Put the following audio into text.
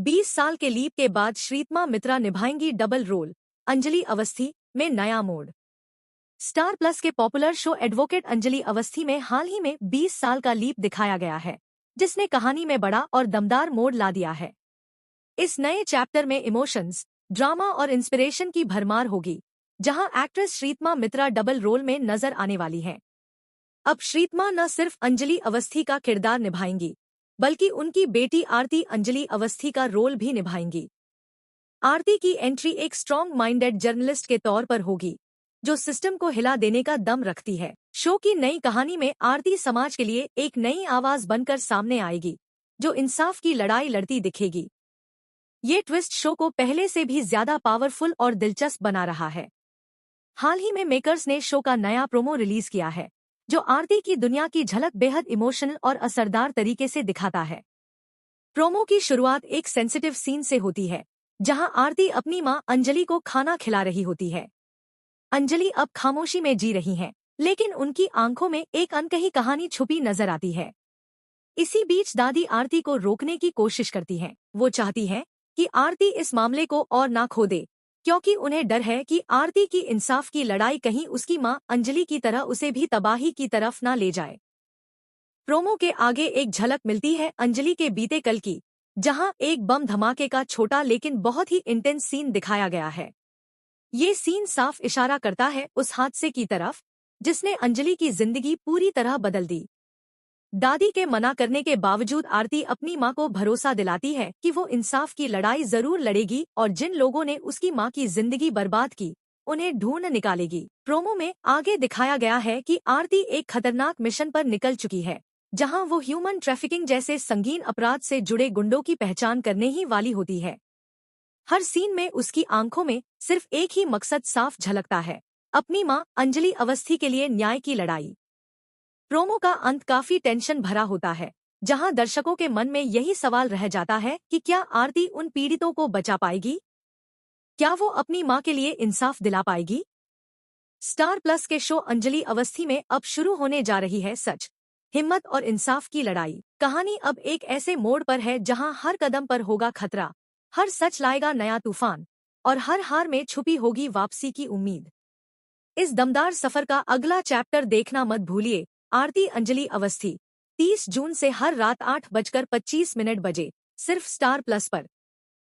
20 साल के लीप के बाद श्रीतमा मित्रा निभाएंगी डबल रोल, अंजलि अवस्थी में नया मोड़। स्टार प्लस के popular show advocate Anjali Awasthi में हाल ही में 20 साल का लीप दिखाया गया है, जिसने कहानी में बड़ा और दमदार मोड़ ला दिया है। इस नए चैप्टर में इमोशंस, ड्रामा और इंस्पिरेशन की भरमार होगी, जहां एक्ट्रेस श्रीतमा मित्रा डबल रोल में नजर आने वाली हैं। अब श्रीतमा न सिर्फ अंजलि अवस्थी का किरदार निभाएंगी, बल्कि उनकी बेटी आरती अंजलि अवस्थी का रोल भी निभाएंगी। आरती की एंट्री एक स्ट्रॉन्ग माइंडेड जर्नलिस्ट के तौर पर होगी, जो सिस्टम को हिला देने का दम रखती है। शो की नई कहानी में आरती समाज के लिए एक नई आवाज बनकर सामने आएगी, जो इंसाफ की लड़ाई लड़ती दिखेगी। ये ट्विस्ट शो को पहले से भी ज्यादा पावरफुल और दिलचस्प बना रहा है। हाल ही में मेकर्स ने शो का नया प्रोमो रिलीज किया है, जो आरती की दुनिया की झलक बेहद इमोशनल और असरदार तरीके से दिखाता है। प्रोमो की शुरुआत एक सेंसिटिव सीन से होती है, जहां आरती अपनी मां अंजलि को खाना खिला रही होती है। अंजलि अब खामोशी में जी रही हैं, लेकिन उनकी आंखों में एक अनकही कहानी छुपी नजर आती है। इसी बीच दादी आरती को रोकने की कोशिश करती हैं। वो चाहती हैं कि आरती इस मामले को और ना खो दे, क्योंकि उन्हें डर है कि आरती की इंसाफ की लड़ाई कहीं उसकी मां अंजलि की तरह उसे भी तबाही की तरफ ना ले जाए। प्रोमो के आगे एक झलक मिलती है अंजलि के बीते कल की, जहां एक बम धमाके का छोटा लेकिन बहुत ही इंटेंस सीन दिखाया गया है। ये सीन साफ इशारा करता है उस हादसे की तरफ, जिसने अंजलि की जिंदगी पूरी तरह बदल दी। दादी के मना करने के बावजूद आरती अपनी मां को भरोसा दिलाती है कि वो इंसाफ की लड़ाई जरूर लड़ेगी और जिन लोगों ने उसकी मां की जिंदगी बर्बाद की, उन्हें ढूंढ निकालेगी। प्रोमो में आगे दिखाया गया है कि आरती एक खतरनाक मिशन पर निकल चुकी है, जहां वो ह्यूमन ट्रैफिकिंग जैसे संगीन अपराध से जुड़े गुंडों की पहचान करने ही वाली होती है। हर सीन में उसकी आंखों में सिर्फ एक ही मकसद साफ झलकता है, अपनी मां अंजलि अवस्थी के लिए न्याय की लड़ाई। प्रोमो का अंत काफी टेंशन भरा होता है, जहां दर्शकों के मन में यही सवाल रह जाता है कि क्या आरती उन पीड़ितों को बचा पाएगी? क्या वो अपनी मां के लिए इंसाफ दिला पाएगी? स्टार प्लस के शो अंजलि अवस्थी में अब शुरू होने जा रही है सच, हिम्मत और इंसाफ की लड़ाई। कहानी अब एक ऐसे मोड़ पर है जहां हर कदम पर होगा खतरा, हर सच लाएगा नया तूफान और हर हार में छुपी होगी वापसी की उम्मीद। इस दमदार सफर का अगला चैप्टर देखना मत भूलिए। आरती अंजलि अवस्थी 30 जून से हर रात 8:25 बजे सिर्फ स्टार प्लस पर।